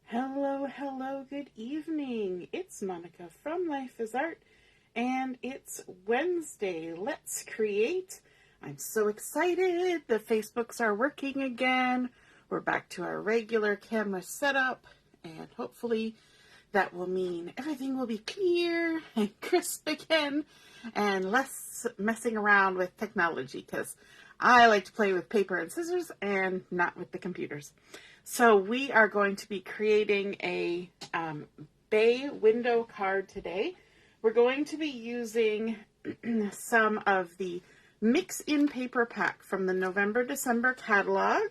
Hello, hello, good evening. It's Monica from Life is Art, and it's Wednesday. Let's create. I'm so excited. The Facebooks are working again. We're back to our regular camera setup, and hopefully that will mean everything will be clear and crisp again and less messing around with technology, because I like to play with paper and scissors and not with the computers. So we are going to be creating a bay window card today. We're going to be using some of the Mix-in paper pack from the November-December catalog.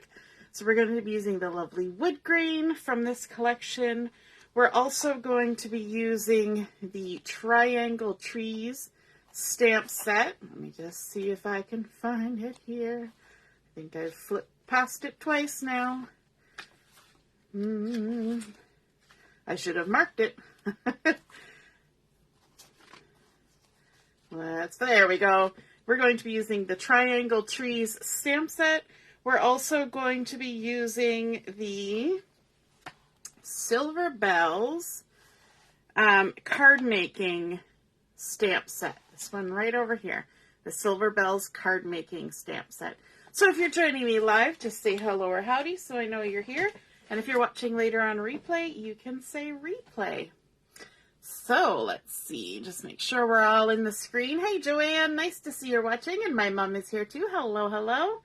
So we're going to be using the lovely Woodgrain from this collection. We're also going to be using the Triangle Trees stamp set. Let me just see if I can find it here. I think I've flipped past it twice now. I should have marked it. There we go. We're going to be using the Triangle Trees stamp set. We're also going to be using the Silver Bells Cardmaking stamp set. This one right over here. The Silver Bells Cardmaking stamp set. So if you're joining me live, just say hello or howdy so I know you're here. And if you're watching later on replay, you can say replay. So let's see, just make sure we're all in the screen. Hey Joanne, nice to see you're watching, and my mom is here too. Hello, hello.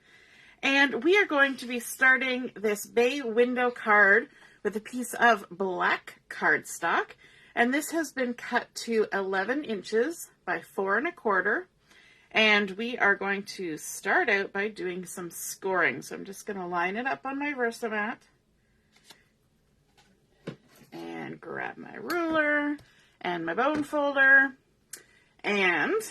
And we are going to be starting this bay window card with a piece of black cardstock. And this has been cut to 11 inches by 4 1/4. And we are going to start out by doing some scoring. So I'm just going to line it up on my Versamat. And grab my ruler and my bone folder. And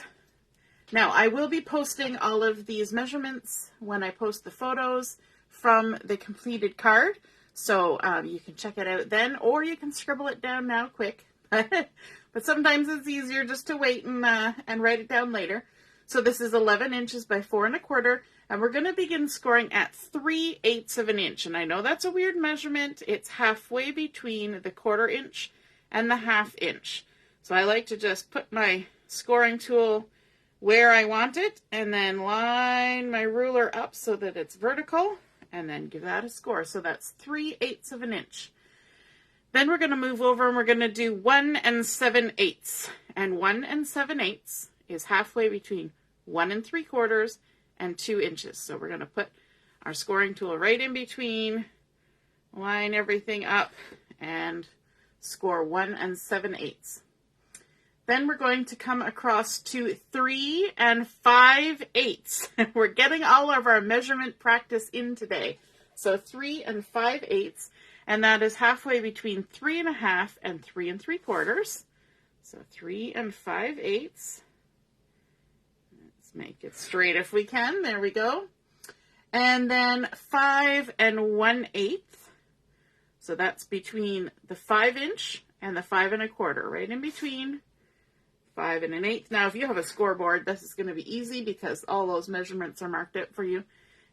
now I will be posting all of these measurements when I post the photos from the completed card. So you can check it out then, or you can scribble it down now quick. But sometimes it's easier just to wait and write it down later. So this is 11 inches by 4 1/4. And we're going to begin scoring at 3/8 of an inch. And I know that's a weird measurement. It's halfway between the 1/4 inch and the 1/2 inch. So I like to just put my scoring tool where I want it and then line my ruler up so that it's vertical and then give that a score. So that's 3/8 of an inch. Then we're going to move over and we're going to do 1 7/8. And 1 7/8 is halfway between 1 3/4 and 2 inches. So we're going to put our scoring tool right in between, line everything up, and score 1 7/8. Then we're going to come across to 3 5/8. We're getting all of our measurement practice in today. So 3 5/8, and that is halfway between 3 1/2 and 3 3/4. So 3 5/8. Make it straight if we can. There we go. And then 5 1/8. So that's between the 5 inch and the 5 1/4, right in between 5 1/8. Now, if you have a scoreboard, this is going to be easy because all those measurements are marked out for you.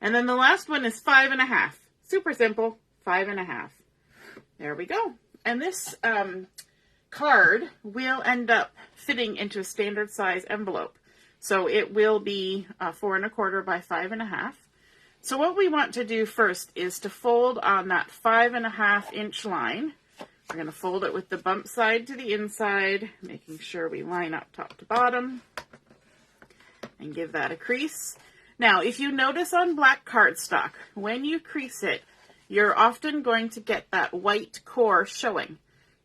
And then the last one is 5 1/2. Super simple. 5 1/2. There we go. And this card will end up fitting into a standard size envelope. So it will be 4 1/4 by 5 1/2. So what we want to do first is to fold on that 5 1/2 inch line. We're going to fold it with the bump side to the inside, making sure we line up top to bottom and give that a crease. Now, if you notice on black cardstock, when you crease it, you're often going to get that white core showing.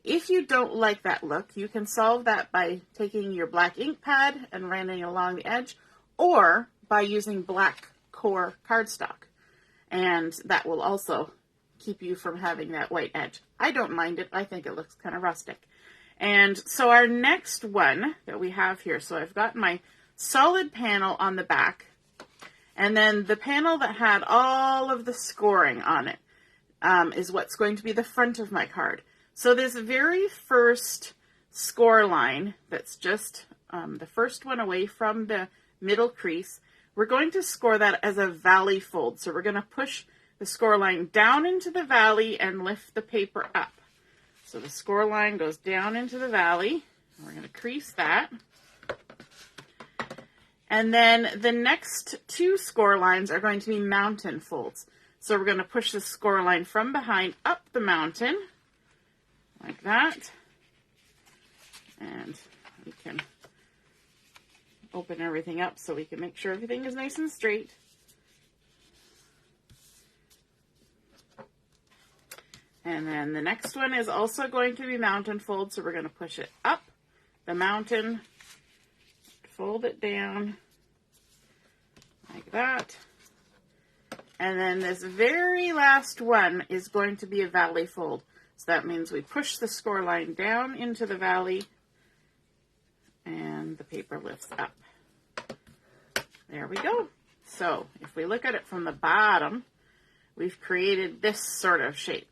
If you don't like that look, you can solve that by taking your black ink pad and running along the edge, or by using black core cardstock. And that will also keep you from having that white edge. I don't mind it. I think it looks kind of rustic. And so our next one that we have here, so I've got my solid panel on the back, and then the panel that had all of the scoring on it is what's going to be the front of my card. So this very first score line, that's just the first one away from the middle crease, we're going to score that as a valley fold. So we're going to push the score line down into the valley and lift the paper up. So the score line goes down into the valley. We're going to crease that. And then the next two score lines are going to be mountain folds. So we're going to push the score line from behind up the mountain, like that. And we can open everything up so we can make sure everything is nice and straight. And then the next one is also going to be mountain fold, so we're going to push it up the mountain, fold it down like that. And then this very last one is going to be a valley fold. So that means we push the score line down into the valley and the paper lifts up. There we go. So if we look at it from the bottom, we've created this sort of shape.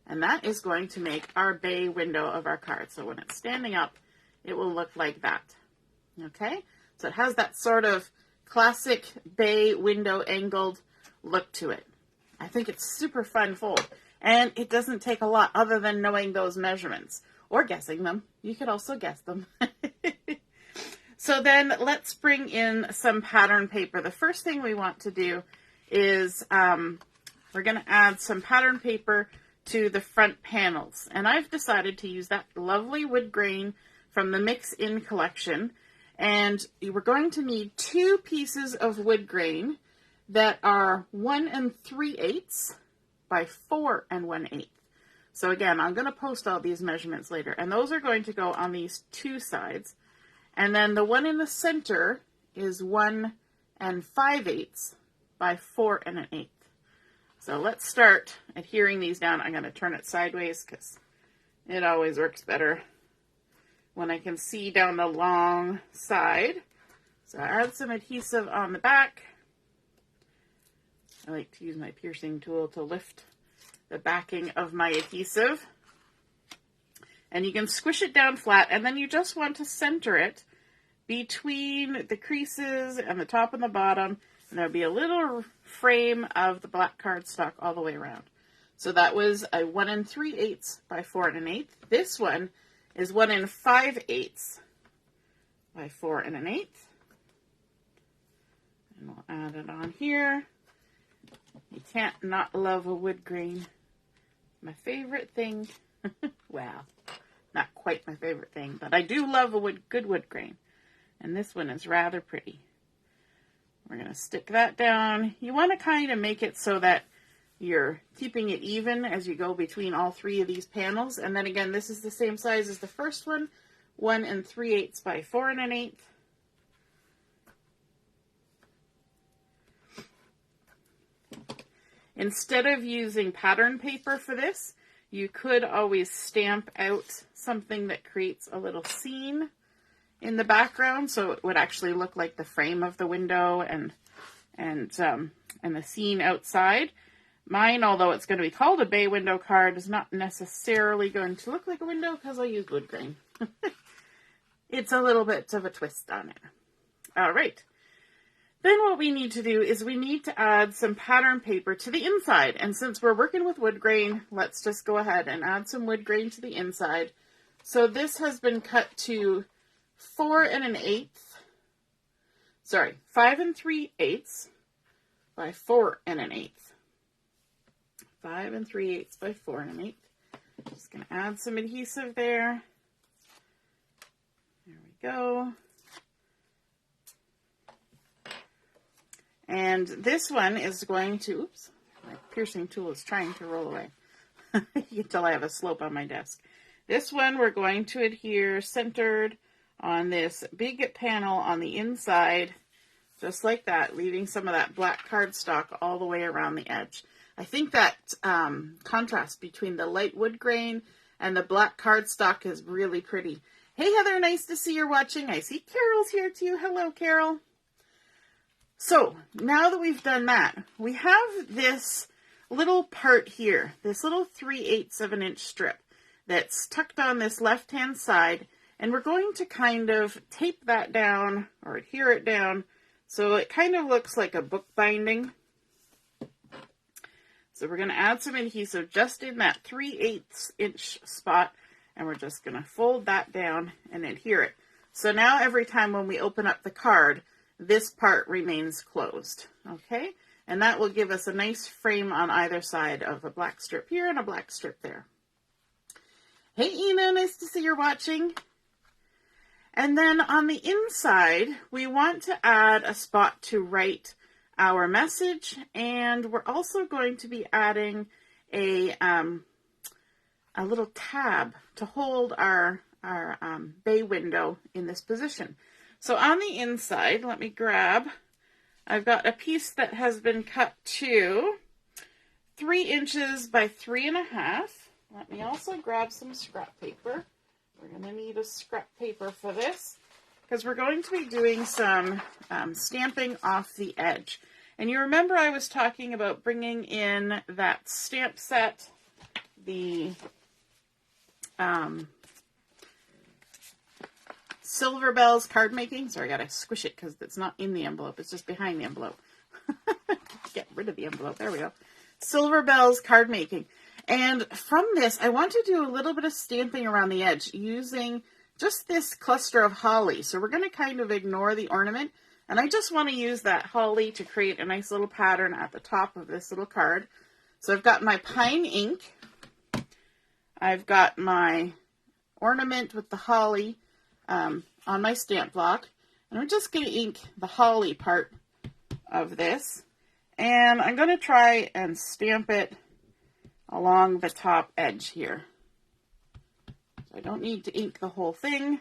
And that is going to make our bay window of our card. So when it's standing up, it will look like that. Okay? So it has that sort of classic bay window angled look to it. I think it's super fun fold. And it doesn't take a lot other than knowing those measurements. Or guessing them. You could also guess them. So then let's bring in some pattern paper. The first thing we want to do is we're going to add some pattern paper to the front panels. And I've decided to use that lovely wood grain from the Mix-in collection. And we're going to need 2 pieces of wood grain that are 1 3/8 by 4 1/8. So again, I'm going to post all these measurements later. And those are going to go on these 2 sides. And then the one in the center is 1 5/8 by 4 1/8. So let's start adhering these down. I'm going to turn it sideways because it always works better when I can see down the long side. So I add some adhesive on the back. I like to use my piercing tool to lift the backing of my adhesive. And you can squish it down flat, and then you just want to center it between the creases and the top and the bottom. And there'll be a little frame of the black cardstock all the way around. So that was a 1 3/8 by 4 1/8. This one is 1 5/8 by 4 1/8. And we'll add it on here. You can't not love a wood grain. My favorite thing. Well, not quite my favorite thing, but I do love a good wood grain. And this one is rather pretty. We're going to stick that down. You want to kind of make it so that you're keeping it even as you go between all 3 of these panels. And then again, this is the same size as the first one, 1 3/8 by 4 1/8. Instead of using pattern paper for this, you could always stamp out something that creates a little scene in the background, so it would actually look like the frame of the window and the scene outside. Mine, although it's going to be called a bay window card, is not necessarily going to look like a window because I use wood grain. It's a little bit of a twist on it. All right. Then what we need to do is we need to add some pattern paper to the inside. And since we're working with wood grain, let's just go ahead and add some wood grain to the inside. So this has been cut to 5 3/8 by 4 1/8. 5 3/8 by 4 1/8. Just going to add some adhesive there. There we go. And this one is going to, oops, my piercing tool is trying to roll away. You can tell I have a slope on my desk. This one we're going to adhere centered on this big panel on the inside, just like that, leaving some of that black cardstock all the way around the edge. I think that contrast between the light wood grain and the black cardstock is really pretty. Hey Heather, nice to see you're watching. I see Carol's here too. Hello, Carol. So now that we've done that, we have this little part here, this little 3/8 of an inch strip that's tucked on this left-hand side, and we're going to kind of tape that down or adhere it down so it kind of looks like a book binding. So we're going to add some adhesive just in that 3/8 inch spot, and we're just going to fold that down and adhere it. So now every time when we open up the card, this part remains closed, okay? And that will give us a nice frame on either side of a black strip here and a black strip there. Hey Ina, nice to see you're watching. And then on the inside, we want to add a spot to write our message, and we're also going to be adding a little tab to hold our bay window in this position. So on the inside, let me grab, I've got a piece that has been cut to 3 inches by 3.5. Let me also grab some scrap paper. We're going to need a scrap paper for this because we're going to be doing some stamping off the edge. And you remember I was talking about bringing in that stamp set, the Silver Bells Cardmaking. Sorry, I got to squish it because it's not in the envelope. It's just behind the envelope. Get rid of the envelope. There we go. Silver Bells Cardmaking. And from this, I want to do a little bit of stamping around the edge using just this cluster of holly. So we're going to kind of ignore the ornament. And I just want to use that holly to create a nice little pattern at the top of this little card. So I've got my pine ink. I've got my ornament with the holly on my stamp block. And I'm just going to ink the holly part of this. And I'm going to try and stamp it along the top edge here. So I don't need to ink the whole thing.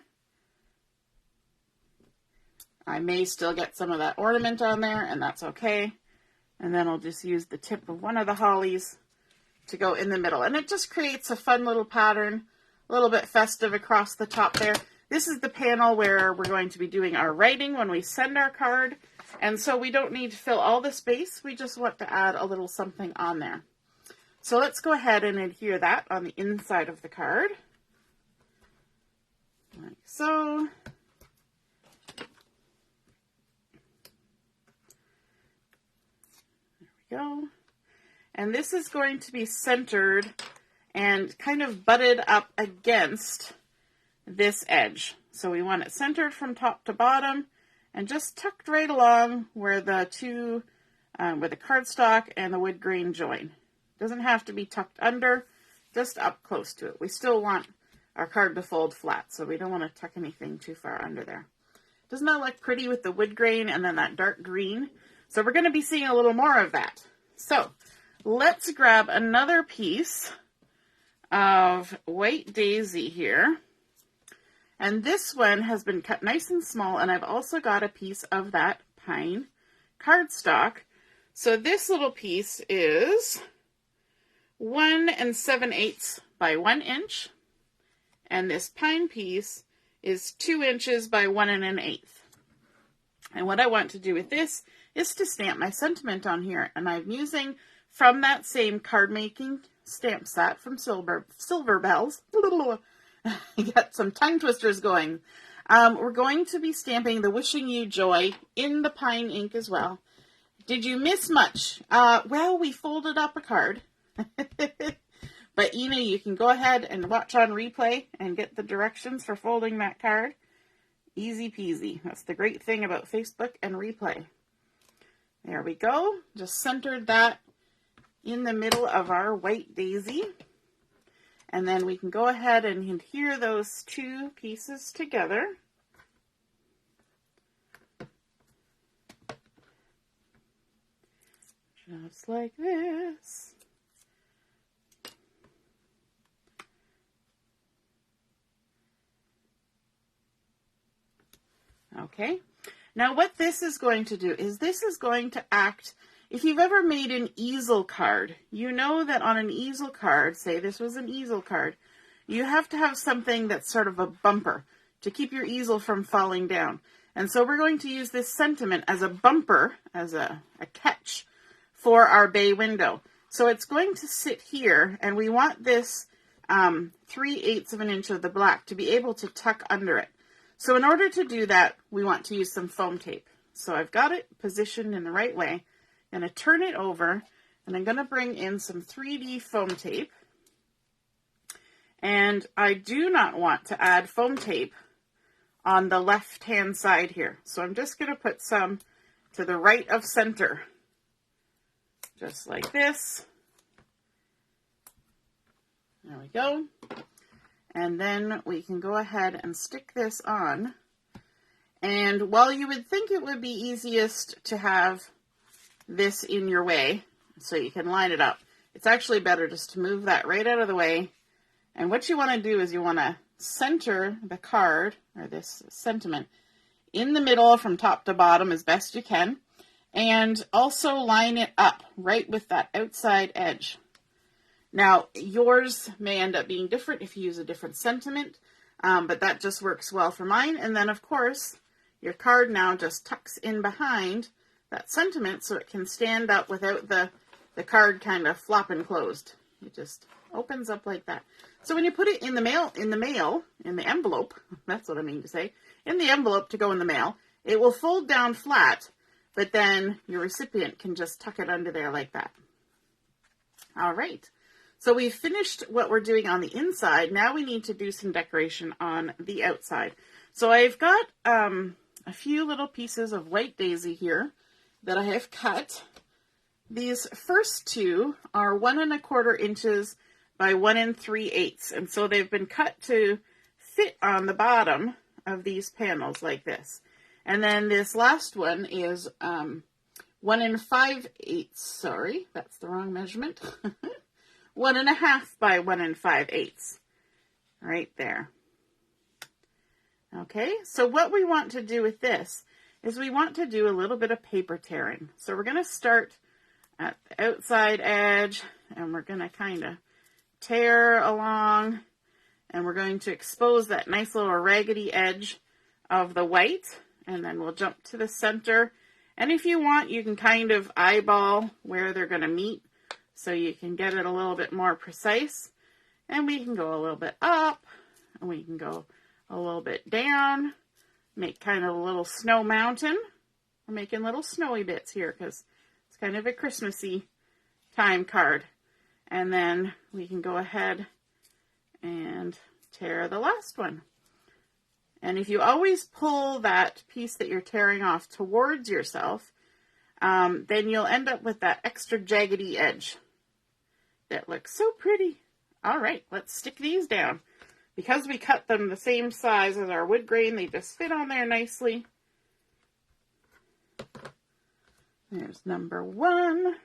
I may still get some of that ornament on there, and that's okay. And then I'll just use the tip of one of the hollies to go in the middle. And it just creates a fun little pattern, a little bit festive across the top there. This is the panel where we're going to be doing our writing when we send our card. And so we don't need to fill all the space. We just want to add a little something on there. So let's go ahead and adhere that on the inside of the card. Like so. There we go. And this is going to be centered and kind of butted up against this edge. So we want it centered from top to bottom and just tucked right along where the where the cardstock and the wood grain join. Doesn't have to be tucked under, just up close to it. We still want our card to fold flat, so we don't want to tuck anything too far under there. Doesn't that look pretty with the wood grain and then that dark green? So we're going to be seeing a little more of that. So let's grab another piece of white daisy here. And this one has been cut nice and small, and I've also got a piece of that pine cardstock. So this little piece is 1 7/8 by 1 inch, and this pine piece is 2 inches by 1 1/8. And what I want to do with this is to stamp my sentiment on here, and I'm using from that same Cardmaking stamp set from Silver Bells. I got some tongue twisters going. We're going to be stamping the Wishing You Joy in the pine ink as well. Did you miss much? Well, we folded up a card. But Ina, you can go ahead and watch on replay and get the directions for folding that card. Easy peasy. That's the great thing about Facebook and replay. There we go. Just centered that in the middle of our white daisy. And then we can go ahead and adhere those two pieces together. Just like this. Okay, now what this is going to do is this is going to act, if you've ever made an easel card, you know that on an easel card, say this was an easel card, you have to have something that's sort of a bumper to keep your easel from falling down. And so we're going to use this sentiment as a bumper, as a catch for our bay window. So it's going to sit here, and we want this 3/8 of an inch of the black to be able to tuck under it. So in order to do that, we want to use some foam tape. So I've got it positioned in the right way. I'm going to turn it over, And I'm going to bring in some 3D foam tape. And I do not want to add foam tape on the left-hand side here. So I'm just going to put some to the right of center, just like this. There we go. And then we can go ahead and stick this on. And while you would think it would be easiest to have this in your way so you can line it up, it's actually better just to move that right out of the way. And what you want to do is you want to center the card, or this sentiment, in the middle from top to bottom as best you can. And also line it up right with that outside edge. Now, yours may end up being different if you use a different sentiment, but that just works well for mine. And then, of course, your card now just tucks in behind that sentiment so it can stand up without the card kind of flopping closed. It just opens up like that. So when you put it in the envelope, that's what I mean to say, in the envelope to go in the mail, it will fold down flat, but then your recipient can just tuck it under there like that. All right. So we've finished what we're doing on the inside. Now we need to do some decoration on the outside. So I've got a few little pieces of white daisy here that I have cut. These first two are 1 1/4 inches by 1 3/8. And so they've been cut to fit on the bottom of these panels like this. And then this last one is 1 5/8. Sorry, that's the wrong measurement. 1 1/2 by 1 5/8. Right there. Okay, so what we want to do with this is we want to do a little bit of paper tearing. So we're going to start at the outside edge, and we're going to kind of tear along, and we're going to expose that nice little raggedy edge of the white, and then we'll jump to the center. And if you want, you can kind of eyeball where they're going to meet so you can get it a little bit more precise. And we can go a little bit up, and we can go a little bit down, make kind of a little snow mountain. We're making little snowy bits here because it's kind of a Christmassy time card. And then we can go ahead and tear the last one. And if you always pull that piece that you're tearing off towards yourself, then you'll end up with that extra jaggedy edge that looks so pretty. All right, let's stick these down. Because we cut them the same size as our wood grain, they just fit on there nicely. There's number 1.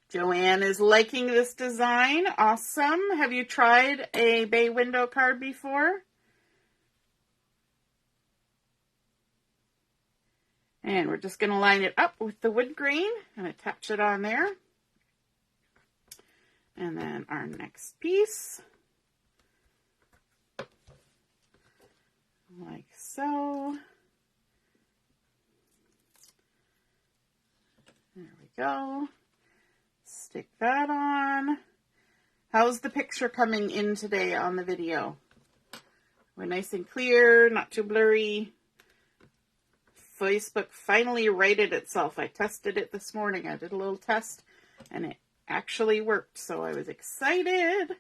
Joanne is liking this design. Awesome. Have you tried a bay window card before? And we're just going to line it up with the wood grain and attach it on there. And then our next piece, like so. There we go. Stick that on. How's the picture coming in today on the video? We're nice and clear, not too blurry. Facebook finally righted itself. I tested it this morning. I did a little test and it actually worked, so I was excited.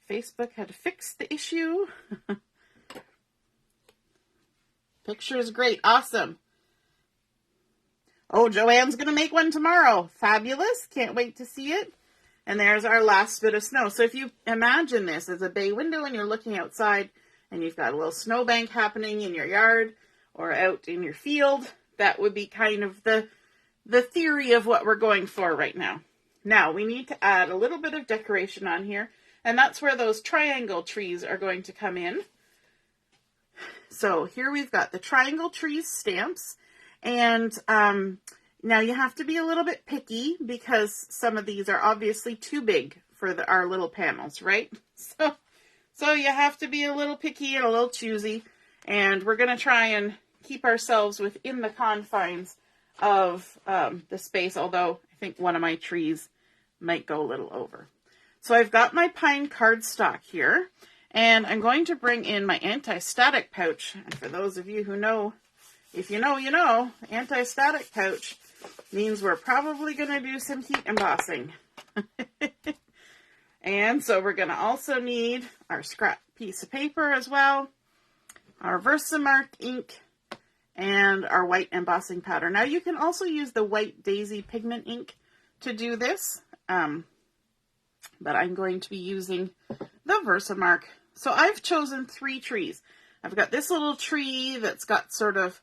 Facebook had fixed the issue. Picture is great. Awesome. Oh, Joanne's going to make one tomorrow. Fabulous. Can't wait to see it. And there's our last bit of snow. So if you imagine this as a bay window and you're looking outside and you've got a little snowbank happening in your yard or out in your field, that would be kind of the theory of what we're going for right now. Now, we need to add a little bit of decoration on here, and that's where those triangle trees are going to come in. So here we've got the triangle trees stamps, and now you have to be a little bit picky because some of these are obviously too big for our little panels, right? So you have to be a little picky and a little choosy, and we're going to try and keep ourselves within the confines of the space, although I think one of my trees might go a little over. So I've got my pine cardstock here, and I'm going to bring in my anti-static pouch. And for those of you who know if you know, you know, anti-static pouch means we're probably going to do some heat embossing. And so we're going to also need our scrap piece of paper as well, our Versamark ink, and our white embossing powder. Now you can also use the white daisy pigment ink to do this, but I'm going to be using the Versamark. So I've chosen 3 trees. I've got this little tree that's got sort of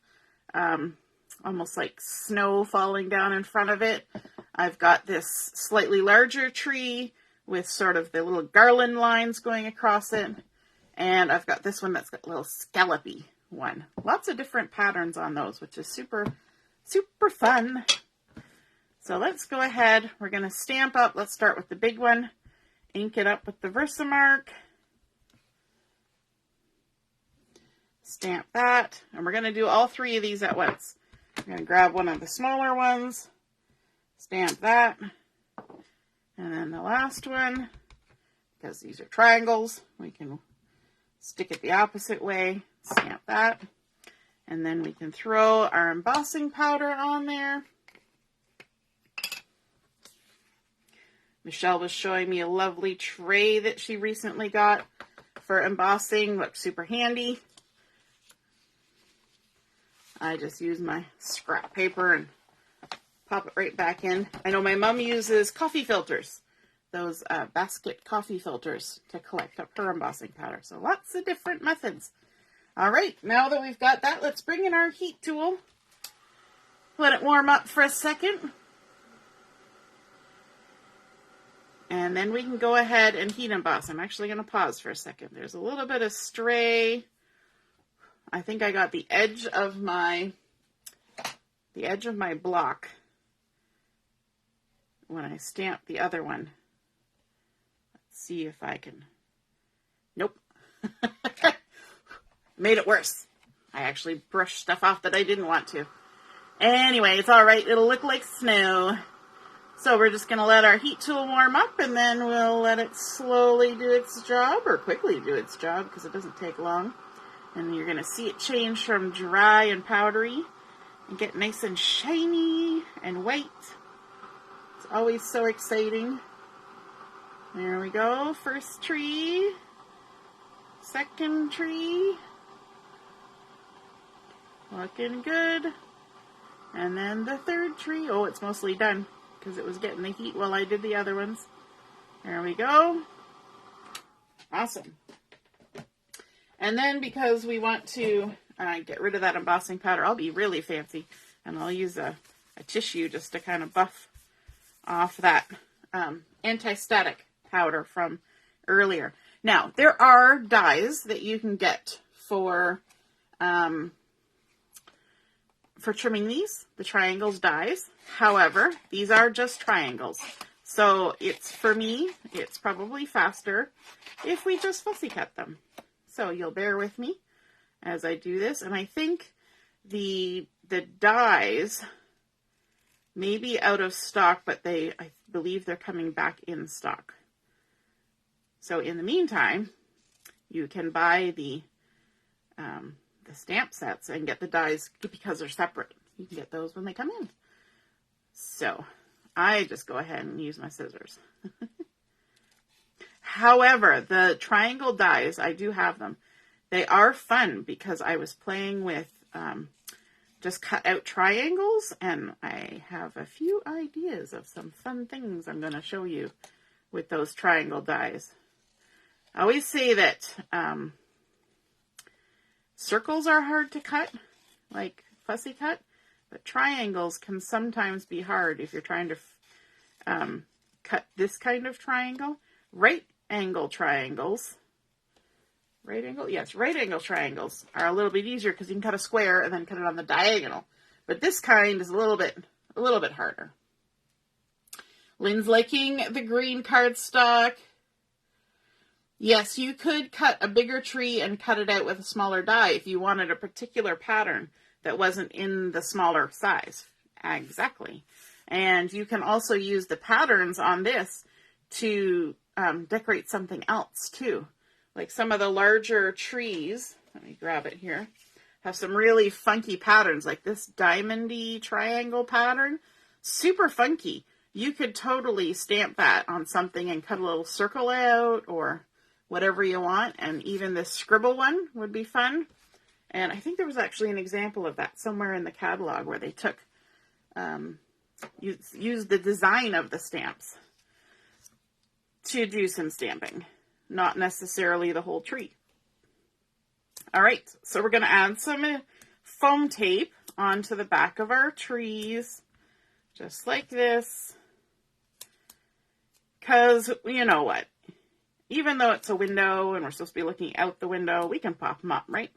almost like snow falling down in front of it. I've got this slightly larger tree with sort of the little garland lines going across it. And I've got this one that's got a little scallopy one. Lots of different patterns on those, which is super, super fun. So let's go ahead. We're going to stamp up. Let's start with the big one. Ink it up with the Versamark. Stamp that. And we're going to do all 3 of these at once. I'm going to grab one of the smaller ones. Stamp that. And then the last one, because these are triangles, we can stick it the opposite way. Stamp that. And then we can throw our embossing powder on there. Michelle was showing me a lovely tray that she recently got for embossing. Looks super handy. I just use my scrap paper and pop it right back in. I know my mom uses coffee filters, those basket coffee filters, to collect up her embossing powder. So lots of different methods. All right, now that we've got that, let's bring in our heat tool. Let it warm up for a second. And then we can go ahead and heat emboss. I'm actually going to pause for a second. There's a little bit of stray. I think I got the edge of my block when I stamped the other one. Let's see if I can. Nope. Made it worse. I actually brushed stuff off that I didn't want to. Anyway, it's all right. It'll look like snow. So we're just going to let our heat tool warm up, and then we'll let it slowly do its job, or quickly do its job, because it doesn't take long. And you're going to see it change from dry and powdery and get nice and shiny and white. It's always so exciting. There we go. First tree. Second tree. Looking good. And then the third tree. Oh, it's mostly done because it was getting the heat while I did the other ones. There we go. Awesome. And then because we want to get rid of that embossing powder, I'll be really fancy. And I'll use a tissue just to kind of buff off that anti-static powder from earlier. Now, there are dies that you can get for trimming these, the triangles dies. However, these are just triangles. So for me, it's probably faster if we just fussy cut them. So you'll bear with me as I do this. And I think the dies may be out of stock, but I believe they're coming back in stock. So in the meantime, you can buy the stamp sets and get the dies because they're separate. You can get those when they come in. So I just go ahead and use my scissors. However, the triangle dies, I do have them. They are fun because I was playing with just cut out triangles, and I have a few ideas of some fun things I'm going to show you with those triangle dies. I always say that circles are hard to cut, like fussy cut, but triangles can sometimes be hard if you're trying to cut this kind of triangle. Right angle triangles are a little bit easier because you can cut a square and then cut it on the diagonal. But this kind is a little bit harder. Lynn's liking the green cardstock. Yes, you could cut a bigger tree and cut it out with a smaller die if you wanted a particular pattern that wasn't in the smaller size. Exactly. And you can also use the patterns on this to decorate something else too. Like some of the larger trees, let me grab it here, have some really funky patterns, like this diamondy triangle pattern. Super funky. You could totally stamp that on something and cut a little circle out or whatever you want. And even this scribble one would be fun. And I think there was actually an example of that somewhere in the catalog where they took, used the design of the stamps to do some stamping, not necessarily the whole tree. All right, so we're going to add some foam tape onto the back of our trees, just like this. Because, you know what, even though it's a window and we're supposed to be looking out the window, we can pop them up, right?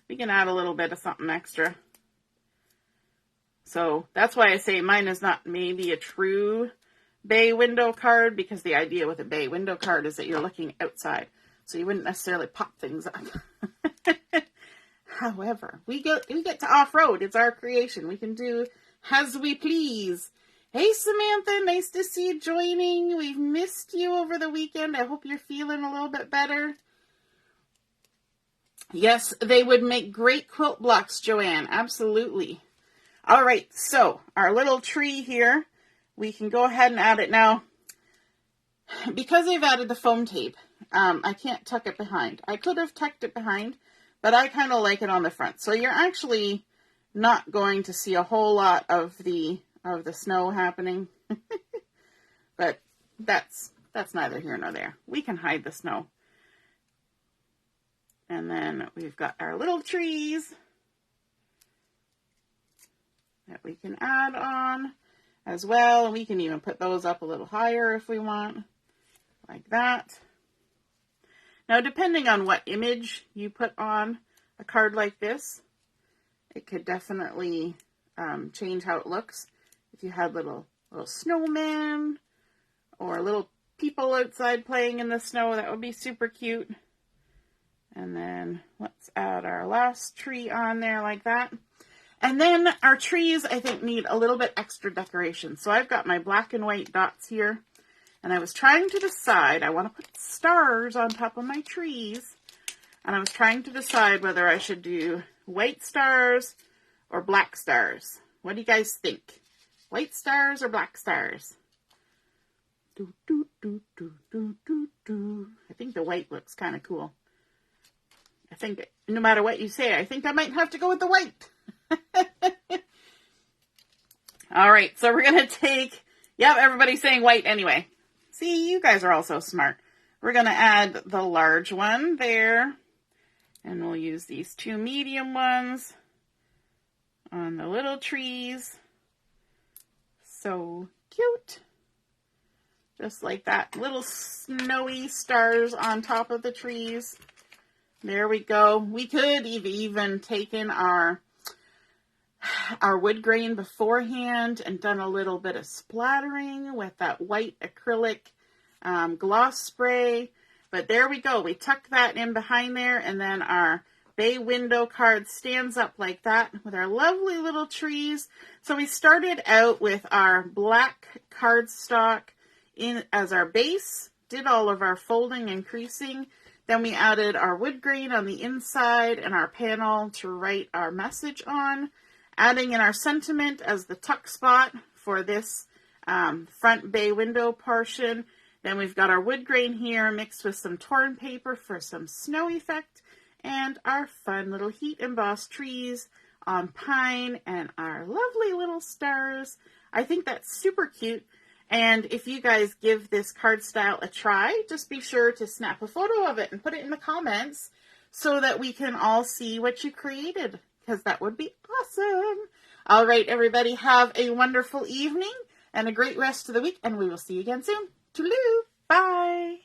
We can add a little bit of something extra. So that's why I say mine is not maybe a true bay window card, because the idea with a bay window card is that you're looking outside. So you wouldn't necessarily pop things up. However, we get to off-road. It's our creation. We can do as we please. Hey, Samantha, nice to see you joining. We've missed you over the weekend. I hope you're feeling a little bit better. Yes, they would make great quilt blocks, Joanne. Absolutely. All right, so our little tree here, we can go ahead and add it now. Because I've added the foam tape, I can't tuck it behind. I could have tucked it behind, but I kind of like it on the front. So you're actually not going to see a whole lot of the snow happening. But that's neither here nor there. We can hide the snow. And then we've got our little trees that we can add on as well. And we can even put those up a little higher if we want, like that. Now, depending on what image you put on a card like this, it could definitely change how it looks. If you had little snowmen or little people outside playing in the snow, that would be super cute. And then let's add our last tree on there like that. And then our trees, I think, need a little bit extra decoration. So I've got my black and white dots here. And I was trying to decide, I want to put stars on top of my trees. And I was trying to decide whether I should do white stars or black stars. What do you guys think? White stars or black stars? Do, do, do, do, do, do, do. I think the white looks kind of cool. I think no matter what you say, I think I might have to go with the white. All right, so we're going to take, yep, everybody's saying white anyway. See, you guys are all so smart. We're going to add the large one there. And we'll use these two medium ones on the little trees. So cute. Just like that. Little snowy stars on top of the trees. There we go. We could have even taken our wood grain beforehand and done a little bit of splattering with that white acrylic gloss spray. But there we go. We tuck that in behind there, and then our bay window card stands up like that with our lovely little trees. So we started out with our black cardstock in as our base, did all of our folding and creasing. Then we added our wood grain on the inside and our panel to write our message on, adding in our sentiment as the tuck spot for this front bay window portion. Then we've got our wood grain here mixed with some torn paper for some snow effect, and our fun little heat embossed trees on pine and our lovely little stars. I think that's super cute. And if you guys give this card style a try, just be sure to snap a photo of it and put it in the comments so that we can all see what you created, because that would be awesome. All right, everybody, have a wonderful evening and a great rest of the week, and we will see you again soon. Toodaloo. Bye.